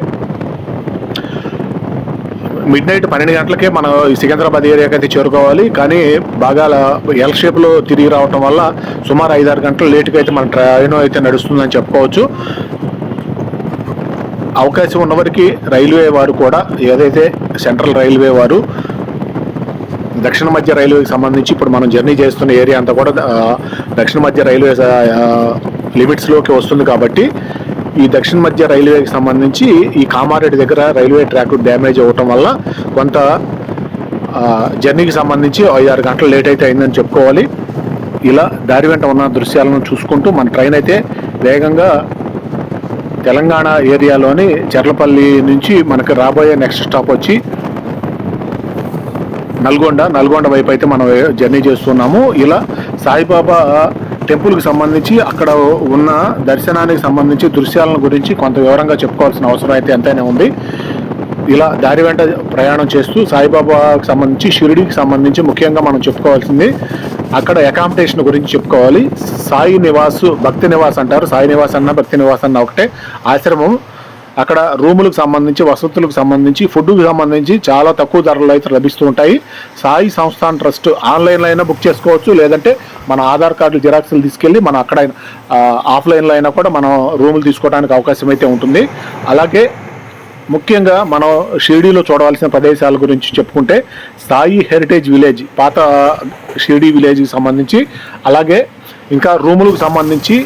మిడ్-నైట్ 12 గంటలకే మనం సికింద్రాబాద్ ఏరియాకి అయితే చేరుకోవాలి. కానీ బాగా ఎల్ షేప్లో తిరిగి రావటం వల్ల సుమారు 5-6 గంటలు లేటుగా అయితే మన ట్రైన్ అయితే నడుస్తుందని చెప్పుకోవచ్చు. అవకాశం ఉన్నవరికి రైల్వే వారు కూడా ఏదైతే సెంట్రల్ రైల్వే వారు దక్షిణ మధ్య రైల్వేకి సంబంధించి ఇప్పుడు మనం జర్నీ చేస్తున్న ఏరియా అంతా కూడా దక్షిణ మధ్య రైల్వే లిమిట్స్లోకి వస్తుంది కాబట్టి ఈ దక్షిణ మధ్య రైల్వేకి సంబంధించి ఈ కామారెడ్డి దగ్గర రైల్వే ట్రాక్ డ్యామేజ్ అవ్వటం వల్ల కొంత జర్నీకి సంబంధించి 5-6 గంటలు లేట్ అయితే అయిందని చెప్పుకోవాలి. ఇలా దారి వెంట ఉన్న దృశ్యాలను చూసుకుంటూ మన ట్రైన్ అయితే వేగంగా తెలంగాణ ఏరియాలోని చర్లపల్లి నుంచి మనకి రాబోయే నెక్స్ట్ స్టాప్ వచ్చి నల్గొండ వైపు అయితే మనం జర్నీ చేస్తున్నాము. ఇలా సాయిబాబా టెంపుల్కి సంబంధించి అక్కడ ఉన్న దర్శనానికి సంబంధించి దృశ్యాలను గురించి కొంత వివరంగా చెప్పుకోవాల్సిన అవసరం అయితే ఎంతైనా ఉంది. ఇలా దారి వెంట ప్రయాణం చేస్తూ సాయిబాబాకి సంబంధించి, షిరిడీకి సంబంధించి ముఖ్యంగా మనం చెప్పుకోవాల్సింది అక్కడ అకామిడేషన్ గురించి చెప్పుకోవాలి. సాయి నివాస్, భక్తి నివాస్ అంటారు. సాయి నివాస్ అన్న భక్తి నివాస్ అన్న ఒకటే ఆశ్రమం. అక్కడ రూములకు సంబంధించి, వసతులకు సంబంధించి, ఫుడ్కి సంబంధించి చాలా తక్కువ ధరలు అయితే లభిస్తూ ఉంటాయి. సాయి సంస్థాన్ ట్రస్ట్ ఆన్లైన్లో అయినా బుక్ చేసుకోవచ్చు, లేదంటే మన ఆధార్ కార్డులు జిరాక్స్లు తీసుకెళ్ళి మనం అక్కడ ఆఫ్లైన్లో అయినా కూడా మనం రూములు తీసుకోవడానికి అవకాశం అయితే ఉంటుంది. అలాగే ముఖ్యంగా మనం షిరిడీలో చూడవలసిన ప్రదేశాల గురించి చెప్పుకుంటే సాయి హెరిటేజ్ విలేజ్, పాత షిరిడీ విలేజ్కి సంబంధించి, అలాగే ఇంకా రూములకు సంబంధించి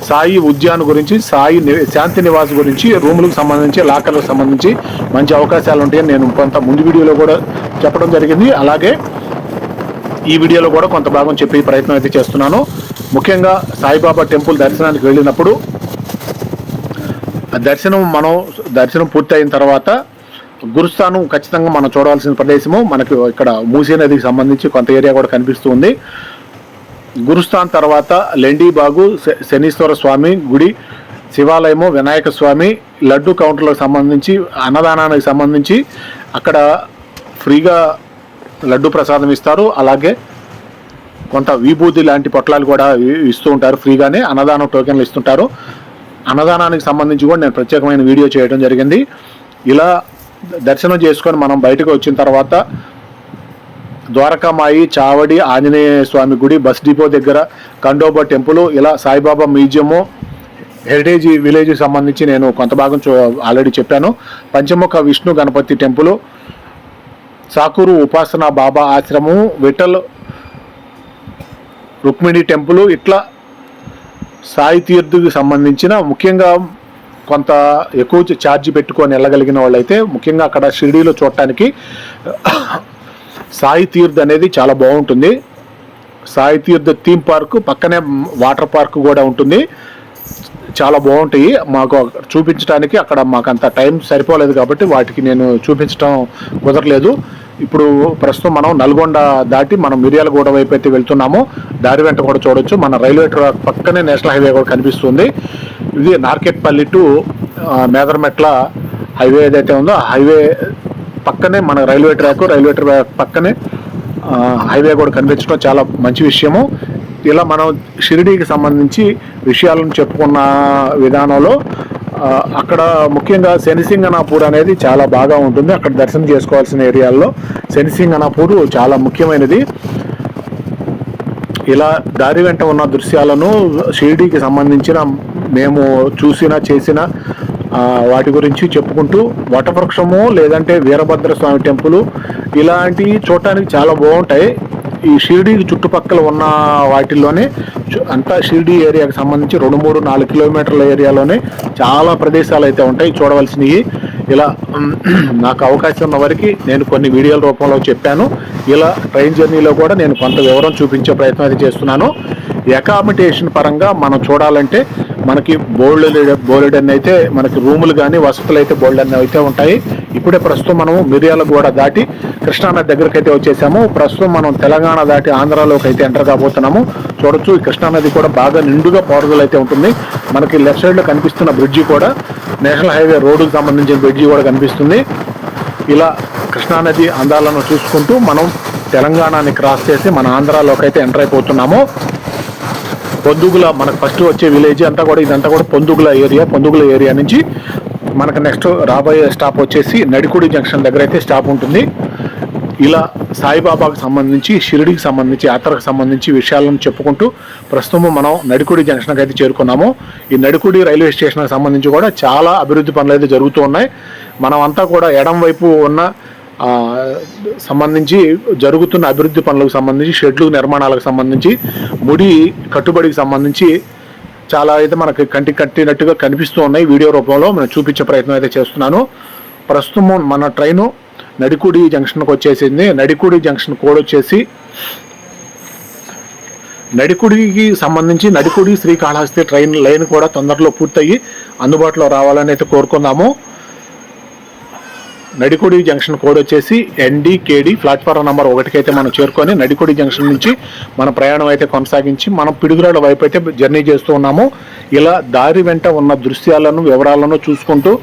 సాయి ఉద్యాన్ గురించి, సాయి శాంతి నివాస్ గురించి, రూములకు సంబంధించి, లాకర్లకు సంబంధించి మంచి అవకాశాలు ఉంటాయని నేను కొంత ముందు వీడియోలో కూడా చెప్పడం జరిగింది. అలాగే ఈ వీడియోలో కూడా కొంత భాగం చెప్పే ప్రయత్నం అయితే చేస్తున్నాను. ముఖ్యంగా సాయిబాబా టెంపుల్ దర్శనానికి వెళ్ళినప్పుడు దర్శనం పూర్తి అయిన తర్వాత గురుస్థానం ఖచ్చితంగా మనం చూడవలసిన ప్రదేశము. మనకు ఇక్కడ మూసీ నదికి సంబంధించి కొంత ఏరియా కూడా కనిపిస్తుంది. గురుస్థాన్ తర్వాత లెండిబాగు శనీశ్వర స్వామి గుడి, శివాలయము, వినాయక స్వామి, లడ్డు కౌంటర్లకు సంబంధించి, అన్నదానానికి సంబంధించి అక్కడ ఫ్రీగా లడ్డు ప్రసాదం ఇస్తారు. అలాగే కొంత విభూతి లాంటి పొట్లాలు కూడా ఇస్తూ ఉంటారు ఫ్రీగానే. అన్నదానం టోకెన్లు ఇస్తుంటారు. అన్నదానానికి సంబంధించి కూడా నేను ప్రత్యేకమైన వీడియో చేయడం జరిగింది. ఇలా దర్శనం చేసుకొని మనం బయటకు వచ్చిన తర్వాత ద్వారకామాయి, చావడి, ఆంజనేయ స్వామి గుడి, బస్ డిపో దగ్గర ఖండోబా టెంపుల్, ఇలా సాయిబాబా మ్యూజియము, హెరిటేజ్ విలేజ్కి సంబంధించి నేను కొంత భాగం ఆల్రెడీ చెప్పాను. పంచముఖ విష్ణు గణపతి టెంపుల్, సాకూరు ఉపాసన బాబా ఆశ్రమం, విఠల్ రుక్మిణి టెంపుల్, ఇట్లా సాయి తీర్థకి సంబంధించిన ముఖ్యంగా కొంత ఎక్కువ ఛార్జ్ పెట్టుకొని వెళ్ళగలిగిన వాళ్ళైతే ముఖ్యంగా అక్కడ షిరిడీలో చూడటానికి సాయి తీర్థ్ అనేది చాలా బాగుంటుంది. సాయి తీర్థ్ థీమ్ పార్క్ పక్కనే వాటర్ పార్క్ కూడా ఉంటుంది. చాలా బాగుంటాయి. మాకు చూపించడానికి అక్కడ మాకు అంత టైం సరిపోలేదు కాబట్టి వాటికి నేను చూపించడం కుదరలేదు. ఇప్పుడు ప్రస్తుతం మనం నల్గొండ దాటి మనం మిర్యాలగూడ వైపు అయితే వెళ్తున్నాము. దారి వెంట కూడా చూడొచ్చు, మన రైల్వే ట్రాక్ పక్కనే నేషనల్ హైవే కూడా కనిపిస్తుంది. ఇది నార్కెట్పల్లి టు మేదరమెట్ల హైవే ఏదైతే ఉందో ఆ హైవే పక్కనే మన రైల్వే ట్రాక్ పక్కనే హైవే కూడా కనిపించడం చాలా మంచి విషయము. ఇలా మనం షిరిడీకి సంబంధించి విషయాలను చెప్పుకున్న విధానంలో అక్కడ ముఖ్యంగా శనిసింగనాపూర్ అనేది చాలా బాగా ఉంటుంది. అక్కడ దర్శనం చేసుకోవాల్సిన ఏరియాల్లో శనిసింగనాపూర్ చాలా ముఖ్యమైనది. ఇలా దారి వెంట ఉన్న దృశ్యాలను షిరిడీకి సంబంధించిన మేము చేసిన వాటి గురించి చెప్పుకుంటూ వటవృక్షము లేదంటే వీరభద్ర స్వామి టెంపుల్ ఇలాంటివి చూడటానికి చాలా బాగుంటాయి. ఈ షిరిడీకి చుట్టుపక్కల ఉన్న వాటిల్లోనే అంతా షిరిడీ ఏరియాకి సంబంధించి 2-3-4 కిలోమీటర్ల ఏరియాలోనే చాలా ప్రదేశాలు అయితే ఉంటాయి చూడవలసినవి. ఇలా నాకు అవకాశం ఉన్న వరకు నేను కొన్ని వీడియోల రూపంలో చెప్పాను. ఇలా ట్రైన్ జర్నీలో కూడా నేను కొంత వివరం చూపించే ప్రయత్నం అయితే చేస్తున్నాను. అకామిడేషన్ పరంగా మనం చూడాలంటే మనకి బోల్డ్ అని అయితే మనకి రూములు కానీ వసతులు అయితే బోల్డ్ అన్నీ అయితే ఉంటాయి. ఇప్పుడే ప్రస్తుతం మనము మిర్యాలగూడ దాటి కృష్ణానది దగ్గరికి అయితే వచ్చేసాము. ప్రస్తుతం మనం తెలంగాణ దాటి ఆంధ్రాలోకి అయితే ఎంటర్ కాబోతున్నాము. చూడొచ్చు ఈ కృష్ణానది కూడా బాగా నిండుగా పారుదల అయితే ఉంటుంది. మనకి లెఫ్ట్ సైడ్లో కనిపిస్తున్న బ్రిడ్జి కూడా నేషనల్ హైవే రోడ్డుకు సంబంధించిన బ్రిడ్జి కూడా కనిపిస్తుంది. ఇలా కృష్ణానది అందాలను చూసుకుంటూ మనం తెలంగాణని క్రాస్ చేసి మన ఆంధ్రాలోకి అయితే ఎంటర్ అయిపోతున్నాము. పొందుగుల మనకు ఫస్ట్ వచ్చే విలేజ్ అంతా కూడా ఇదంతా కూడా పొందుగుల ఏరియా నుంచి మనకు నెక్స్ట్ రాబోయే స్టాప్ వచ్చేసి నడికుడి జంక్షన్ దగ్గర అయితే స్టాప్ ఉంటుంది. ఇలా సాయిబాబాకు సంబంధించి షిరిడీకి సంబంధించి యాత్రకు సంబంధించి విషయాలను చెప్పుకుంటూ ప్రస్తుతం మనం నడికుడి జంక్షన్కి అయితే చేరుకున్నాము. ఈ నడికుడి రైల్వే స్టేషన్కి సంబంధించి కూడా చాలా అభివృద్ధి పనులు అయితే జరుగుతూ ఉన్నాయి. మనం అంతా కూడా ఎడం వైపు ఉన్న సంబంధించి జరుగుతున్న అభివృద్ధి పనులకు సంబంధించి షెడ్లు నిర్మాణాలకు సంబంధించి ముడి కట్టుబడికి సంబంధించి చాలా అయితే మనకి కంటికి కట్టినట్టుగా కనిపిస్తూ ఉన్నాయి. వీడియో రూపంలో మనం చూపించే ప్రయత్నం అయితే చేస్తున్నాను. ప్రస్తుతం మన ట్రైను నడికుడి జంక్షన్కి వచ్చేసింది. నడికుడి జంక్షన్ కోడ్ వచ్చేసి నడికుడికి సంబంధించి నడికుడి శ్రీకాళహస్తి ట్రైన్ లైన్ కూడా తొందరలో పూర్తయ్యి అందుబాటులో రావాలని అయితే కోరుకుందాము. నడికుడి జంక్షన్ కోడ్ వచ్చేసి NDKD ప్లాట్ఫారం నెంబర్ 1కి అయితే మనం చేరుకొని నడికుడి జంక్షన్ నుంచి మన ప్రయాణం అయితే కొనసాగించి మనం పిడుగురాళ్ళ వైపు అయితే జర్నీ చేస్తూ ఉన్నాము. ఇలా దారి వెంట ఉన్న దృశ్యాలను వివరాలను చూసుకుంటూ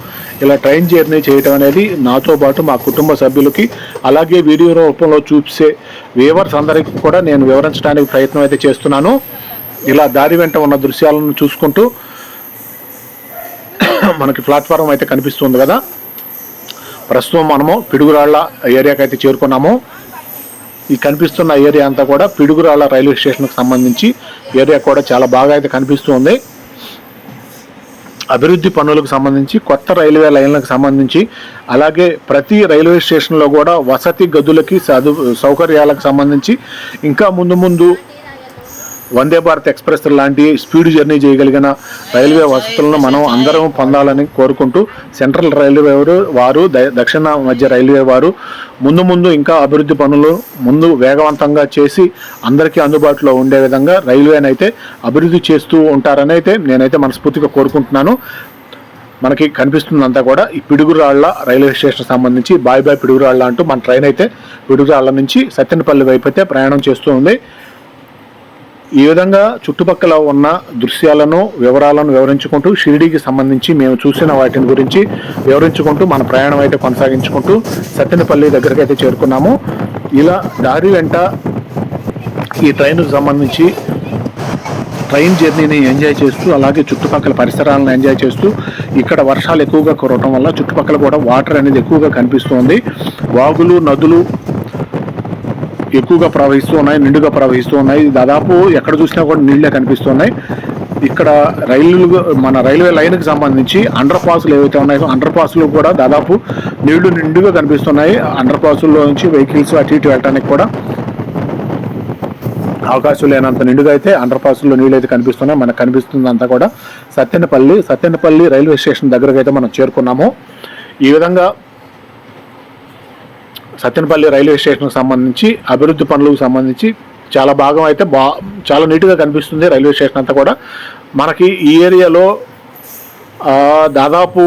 ఇలా ట్రైన్ జర్నీ చేయడం అనేది నాతో పాటు మా కుటుంబ సభ్యులకి అలాగే వీడియో రూపంలో చూసే వ్యూవర్స్ అందరికీ కూడా నేను వివరించడానికి ప్రయత్నం అయితే చేస్తున్నాను. ఇలా దారి వెంట ఉన్న దృశ్యాలను చూసుకుంటూ మనకి ప్లాట్ఫారం అయితే కనిపిస్తుంది కదా. ప్రస్తుతం మనము పిడుగురాళ్ళ ఏరియాకి అయితే చేరుకున్నాము. ఈ కనిపిస్తున్న ఏరియా అంతా కూడా పిడుగురాళ్ళ రైల్వే స్టేషన్కి సంబంధించి ఏరియా కూడా చాలా బాగా అయితే కనిపిస్తుంది. అభివృద్ధి పనులకు సంబంధించి కొత్త రైల్వే లైన్లకు సంబంధించి అలాగే ప్రతి రైల్వే స్టేషన్లో కూడా వసతి గదులకి సౌకర్యాలకు సంబంధించి ఇంకా ముందు వందే భారత్ ఎక్స్ప్రెస్ లాంటి స్పీడ్ జర్నీ చేయగలిగిన రైల్వే వసతులను మనం అందరం పొందాలని కోరుకుంటూ సెంట్రల్ రైల్వే వారు దక్షిణ మధ్య రైల్వే వారు ముందు ఇంకా అభివృద్ధి పనులు వేగవంతంగా చేసి అందరికీ అందుబాటులో ఉండే విధంగా రైల్వేని అయితే అభివృద్ధి చేస్తూ ఉంటారని అయితే నేనైతే మనస్ఫూర్తిగా కోరుకుంటున్నాను. మనకి కనిపిస్తుందంతా కూడా ఈ పిడుగురాళ్ళ రైల్వే స్టేషన్ సంబంధించి బాయ్ పిడుగురాళ్ళ అంటూ మన ట్రైన్ అయితే పిడుగురాళ్ళ నుంచి సత్తెనపల్లి వైపు అయితే ప్రయాణం చేస్తూ ఉంది. ఈ విధంగా చుట్టుపక్కల ఉన్న దృశ్యాలను వివరాలను వివరించుకుంటూ షిరిడీకి సంబంధించి మేము చూసిన వాటిని గురించి వివరించుకుంటూ మన ప్రయాణం అయితే కొనసాగించుకుంటూ సత్తెనపల్లి దగ్గరికి అయితే చేరుకున్నాము. ఇలా దారి వెంట ఈ ట్రైన్కు సంబంధించి ట్రైన్ జర్నీని ఎంజాయ్ చేస్తూ అలాగే చుట్టుపక్కల పరిసరాలను ఎంజాయ్ చేస్తూ ఇక్కడ వర్షాలు ఎక్కువగా కురవటం వల్ల చుట్టుపక్కల కూడా వాటర్ అనేది ఎక్కువగా కనిపిస్తుంది. వాగులు నదులు ఎక్కువగా ప్రవహిస్తూ ఉన్నాయి, నిండుగా ప్రవహిస్తూ ఉన్నాయి. దాదాపు ఎక్కడ చూసినా కూడా నీళ్ళే కనిపిస్తున్నాయి. ఇక్కడ మన రైల్వే లైన్కి సంబంధించి అండర్ పాస్లు ఏవైతే ఉన్నాయో అండర్ పాస్లు కూడా దాదాపు నీళ్లు నిండుగా కనిపిస్తున్నాయి. అండర్ పాస్లో నుంచి వెహికల్స్ అటు ఇటు వెళ్ళడానికి కూడా అవకాశం లేనంత నిండుగా అయితే అండర్ పాస్లో నీళ్ళు అయితే కనిపిస్తున్నాయి. మనకు కనిపిస్తుంది అంతా కూడా సత్తెనపల్లి రైల్వే స్టేషన్ దగ్గరకు అయితే మనం చేరుకున్నాము. ఈ విధంగా సత్తెనపల్లి రైల్వే స్టేషన్కి సంబంధించి అభివృద్ధి పనులకు సంబంధించి చాలా భాగం అయితే చాలా నీట్గా కనిపిస్తుంది రైల్వే స్టేషన్ అంతా కూడా. మనకి ఈ ఏరియాలో దాదాపు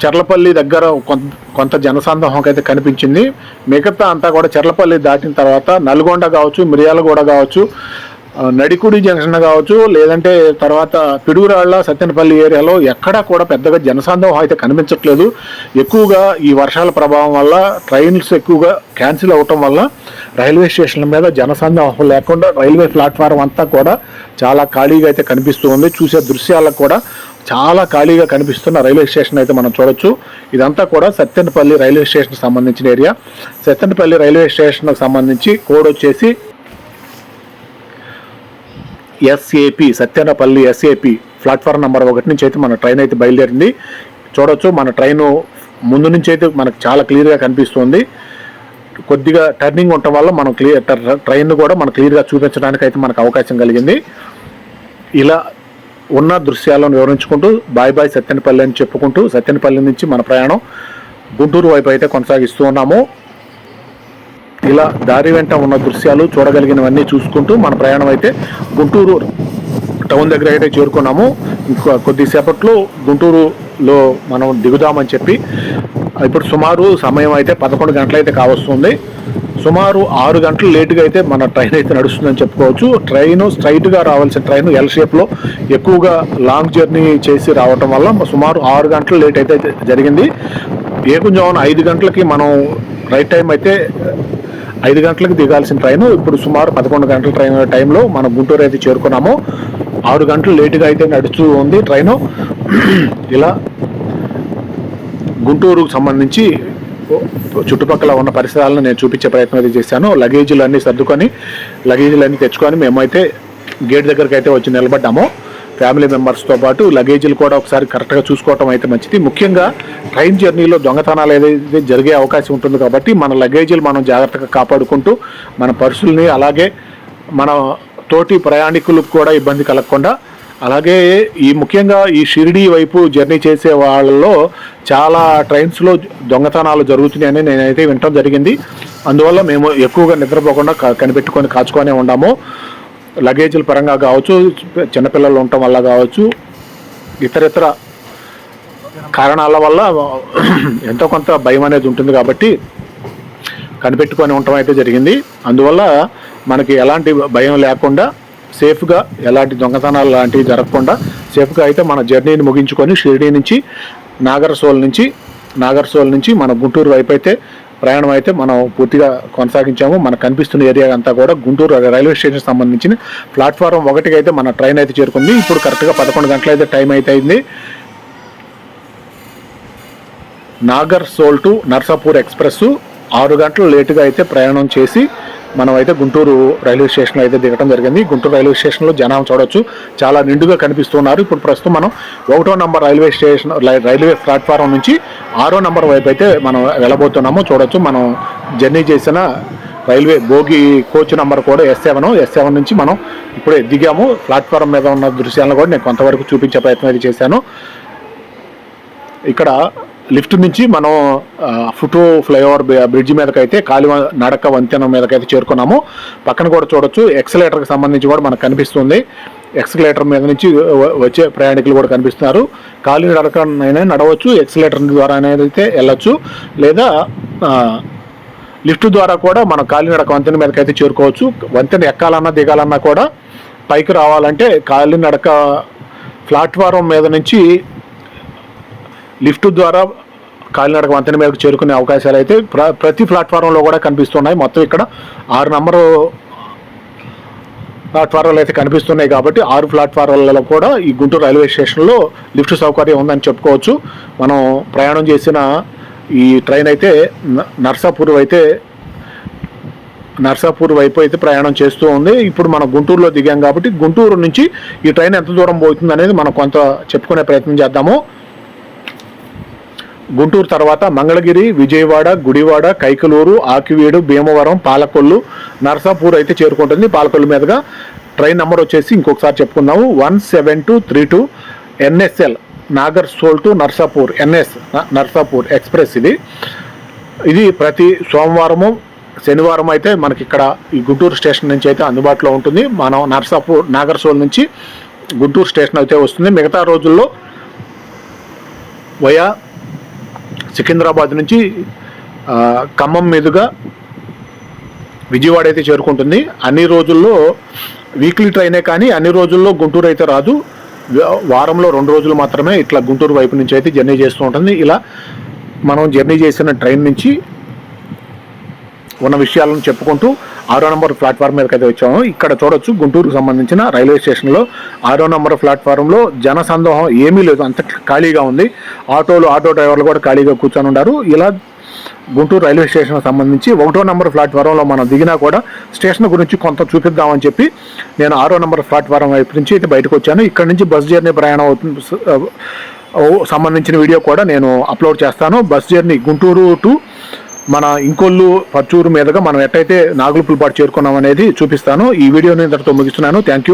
చర్లపల్లి దగ్గర కొంత జనసందోహం అయితే కనిపించింది. మిగతా అంతా కూడా చర్లపల్లి దాటిన తర్వాత నల్గొండ కావచ్చు, మిర్యాలగూడ కావచ్చు, నడికుడి జంక్షన్ కావచ్చు, లేదంటే తర్వాత పిడుగురాళ్ళ సత్తెనపల్లి ఏరియాలో ఎక్కడా కూడా పెద్దగా జనసందోహం అయితే కనిపించట్లేదు. ఎక్కువగా ఈ వర్షాల ప్రభావం వల్ల ట్రైన్స్ ఎక్కువగా క్యాన్సిల్ అవటం వల్ల రైల్వే స్టేషన్ల మీద జనసందోహం లేకుండా రైల్వే ప్లాట్ఫారం అంతా కూడా చాలా ఖాళీగా అయితే కనిపిస్తూ ఉంది. చూసే దృశ్యాలకు కూడా చాలా ఖాళీగా కనిపిస్తున్న రైల్వే స్టేషన్ అయితే మనం చూడొచ్చు. ఇదంతా కూడా సత్తెనపల్లి రైల్వే స్టేషన్కి సంబంధించిన ఏరియా. సత్తెనపల్లి రైల్వే స్టేషన్కి సంబంధించి కోడ్ వచ్చేసి SAP, Sattenapalli SAP platform number 1 నుంచి అయితే మన ట్రైన్ అయితే బయలుదేరింది. చూడొచ్చు మన ట్రైను ముందు నుంచి అయితే మనకు చాలా క్లియర్గా కనిపిస్తుంది. కొద్దిగా టర్నింగ్ ఉండటం వల్ల మనం ట్రైన్ కూడా మనం క్లియర్గా చూపించడానికి అయితే మనకు అవకాశం కలిగింది. ఇలా ఉన్న దృశ్యాలను వివరించుకుంటూ బాయ్ సత్తెనపల్లి అని చెప్పుకుంటూ సత్తెనపల్లి నుంచి మన ప్రయాణం గుంటూరు వైపు అయితే కొనసాగిస్తూ ఉన్నాము. ఇలా దారి వెంట ఉన్న దృశ్యాలు చూడగలిగినవన్నీ చూసుకుంటూ మన ప్రయాణం అయితే గుంటూరు టౌన్ దగ్గర అయితే చేరుకున్నాము. ఇంకా కొద్దిసేపట్లో గుంటూరులో మనం దిగుదామని చెప్పి ఇప్పుడు సుమారు సమయం అయితే 11 గంటలు అయితే కావస్తుంది. సుమారు 6 గంటలు లేటుగా అయితే మన ట్రైన్ అయితే నడుస్తుందని చెప్పుకోవచ్చు. ట్రైన్ స్ట్రైట్గా రావాల్సిన ట్రైన్ ఎల్ షేప్లో ఎక్కువగా లాంగ్ జర్నీ చేసి రావటం వల్ల సుమారు 6 గంటలు లేట్ అయితే జరిగింది. ఏకుంజామున 5 గంటలకి మనం రైట్ టైం అయితే 5 గంటలకు దిగాల్సిన ట్రైన్ ఇప్పుడు సుమారు 11 గంటల టైంలో మనం గుంటూరు అయితే చేరుకున్నాము. 6 గంటలు లేటుగా అయితే నడుస్తూ ఉంది ట్రైను. ఇలా గుంటూరుకు సంబంధించి చుట్టుపక్కల ఉన్న పరిసరాలను నేను చూపించే ప్రయత్నం అయితే చేశాను. లగేజీలు అన్నీ సర్దుకొని లగేజీలు తెచ్చుకొని మేమైతే గేట్ దగ్గరికి అయితే వచ్చి నిలబడ్డాము. ఫ్యామిలీ మెంబర్స్తో పాటు లగేజీలు కూడా ఒకసారి కరెక్ట్గా చూసుకోవటం అయితే మంచిది. ముఖ్యంగా ట్రైన్ జర్నీలో దొంగతనాలు ఏదైతే జరిగే అవకాశం ఉంటుంది కాబట్టి మన లగేజీలు మనం జాగ్రత్తగా కాపాడుకుంటూ మన పర్సుల్ని అలాగే మన తోటి ప్రయాణికులకు కూడా ఇబ్బంది కలగకుండా అలాగే ముఖ్యంగా ఈ షిరిడీ వైపు జర్నీ చేసే వాళ్ళలో చాలా ట్రైన్స్లో దొంగతనాలు జరుగుతున్నాయని నేనైతే వినటం జరిగింది. అందువల్ల మేము ఎక్కువగా నిద్రపోకుండా కనిపెట్టుకొని కాచుకొనే ఉన్నాము. లగేజీల పరంగా కావచ్చు, చిన్నపిల్లలు ఉండటం వల్ల కావచ్చు, ఇతరితర కారణాల వల్ల ఎంతో కొంత భయం అనేది ఉంటుంది కాబట్టి కనిపెట్టుకొని ఉండటం అయితే జరిగింది. అందువల్ల మనకి ఎలాంటి భయం లేకుండా సేఫ్గా ఎలాంటి దొంగతనాలు లాంటివి జరగకుండా సేఫ్గా అయితే మన జర్నీని ముగించుకొని షిరిడీ నుంచి నాగర్సోల్ నుంచి మన గుంటూరు వైపు అయితే ప్రయాణం అయితే మనం పూర్తిగా కొనసాగించాము. మనకు కనిపిస్తున్న ఏరియా అంతా కూడా గుంటూరు రైల్వే స్టేషన్ సంబంధించిన ప్లాట్ఫారం 1కి అయితే మన ట్రైన్ అయితే చేరుకుంది. ఇప్పుడు కరెక్ట్గా 11 గంటలు అయితే టైం అయితే అయింది. నాగర్సోల్ టు నర్సాపూర్ ఎక్స్ప్రెస్ 6 గంటలు లేటుగా అయితే ప్రయాణం చేసి మనం అయితే గుంటూరు రైల్వే స్టేషన్లో అయితే దిగడం జరిగింది. గుంటూరు రైల్వే స్టేషన్లో జనం చూడొచ్చు, చాలా నిండుగా కనిపిస్తున్నారు. ఇప్పుడు ప్రస్తుతం మనం 1వ నంబర్ రైల్వే ప్లాట్ఫారం నుంచి 6వ నంబర్ వైపు అయితే మనం వెళ్ళబోతున్నాము. చూడొచ్చు, మనం జర్నీ చేసిన రైల్వే బోగి కోచ్ నెంబర్ కూడా S7 నుంచి మనం ఇప్పుడే దిగాము. ప్లాట్ఫారం మీద ఉన్న దృశ్యాలను కూడా నేను కొంతవరకు చూపించే ప్రయత్నం అయితే చేశాను. ఇక్కడ లిఫ్ట్ నుంచి మనం ఫుట్ ఫ్లైఓవర్ బ్రిడ్జ్ మీదకైతే నడక వంతెన మీదకైతే చేరుకున్నాము. పక్కన కూడా చూడొచ్చు, ఎక్సలేటర్కి సంబంధించి కూడా మనకు కనిపిస్తుంది. ఎక్సలేటర్ మీద నుంచి వచ్చే ప్రయాణికులు కూడా కనిపిస్తున్నారు. నడకనైనా నడవచ్చు, ఎక్సలేటర్ ద్వారా అయితే వెళ్ళచ్చు, లేదా లిఫ్ట్ ద్వారా కూడా మనం కాలినడక వంతెన మీదకైతే చేరుకోవచ్చు. వంతెన ఎక్కాలన్నా దిగాలన్నా కూడా పైకి రావాలంటే కాలినడక ప్లాట్ఫారం మీద నుంచి లిఫ్ట్ ద్వారా కాలినడక వంతెన మీదకు చేరుకునే అవకాశాలు అయితే ప్రతి ప్లాట్ఫారంలో కూడా కనిపిస్తున్నాయి. మొత్తం ఇక్కడ 6 నంబరు ప్లాట్ఫారాలు అయితే కనిపిస్తున్నాయి కాబట్టి 6 ప్లాట్ఫారాలలో కూడా ఈ గుంటూరు రైల్వే స్టేషన్లో లిఫ్ట్ సౌకర్యం ఉందని చెప్పుకోవచ్చు. మనం ప్రయాణం చేసిన ఈ ట్రైన్ అయితే నర్సాపూర్ వైపు అయితే ప్రయాణం చేస్తూ ఉంది. ఇప్పుడు మనం గుంటూరులో దిగాం కాబట్టి గుంటూరు నుంచి ఈ ట్రైన్ ఎంత దూరం పోతుంది అనేది మనం కొంత చెప్పుకునే ప్రయత్నం చేద్దాము. గుంటూరు తర్వాత మంగళగిరి, విజయవాడ, గుడివాడ, కైకలూరు, ఆకివీడు, భీమవరం, పాలకొల్లు, నర్సాపూర్ అయితే చేరుకుంటుంది. పాలకొల్లు మీదుగా ట్రైన్ నెంబర్ వచ్చేసి ఇంకొకసారి చెప్పుకుందాము 17232 NSL Nagarsol to Narsapur Narsapur express. ఇది ప్రతి సోమవారము శనివారం అయితే మనకి ఇక్కడ ఈ గుంటూరు స్టేషన్ నుంచి అయితే అందుబాటులో ఉంటుంది. మనం నాగర్సోల్ నుంచి గుంటూరు స్టేషన్ అయితే వస్తుంది. మిగతా రోజుల్లో వయా సికింద్రాబాద్ నుంచి ఖమ్మం మీదుగా విజయవాడ అయితే చేరుకుంటుంది. అన్ని రోజుల్లో వీక్లీ ట్రైనే కానీ అన్ని రోజుల్లో గుంటూరు అయితే రాదు. వారంలో 2 రోజులు మాత్రమే ఇట్లా గుంటూరు వైపు నుంచి అయితే జర్నీ చేస్తూ ఉంటుంది. ఇలా మనం జర్నీ చేసిన ట్రైన్ నుంచి ఉన్న విషయాలను చెప్పుకుంటూ 6వ నంబర్ ప్లాట్ఫామ్ మీదకి అయితే వచ్చాము. ఇక్కడ చూడొచ్చు గుంటూరుకు సంబంధించిన రైల్వే స్టేషన్లో 6వ నంబర్ ప్లాట్ఫారంలో జనసందోహం ఏమీ లేదు, అంత ఖాళీగా ఉంది. ఆటో డ్రైవర్లు కూడా ఖాళీగా కూర్చొని ఉన్నారు. ఇలా గుంటూరు రైల్వే స్టేషన్కి సంబంధించి 1వ నంబర్ ప్లాట్ఫారంలో మనం దిగినా కూడా స్టేషన్ గురించి కొంత చూపిద్దామని చెప్పి నేను 6వ నంబర్ ప్లాట్ఫారం వైపు నుంచి అయితే బయటకు వచ్చాను. ఇక్కడ నుంచి బస్ జర్నీ ప్రయాణం అవుతుంది సంబంధించిన వీడియో కూడా నేను అప్లోడ్ చేస్తాను. బస్ జర్నీ గుంటూరు టు మన ఇంకొల్లు, పర్చూరు మీదుగా మనం ఎట్టయితే నాగులుపులపాటు చేరుకున్నాం అనేది చూపిస్తాను. ఈ వీడియోని ఇంతటితో ముగిస్తున్నాను. Thank you.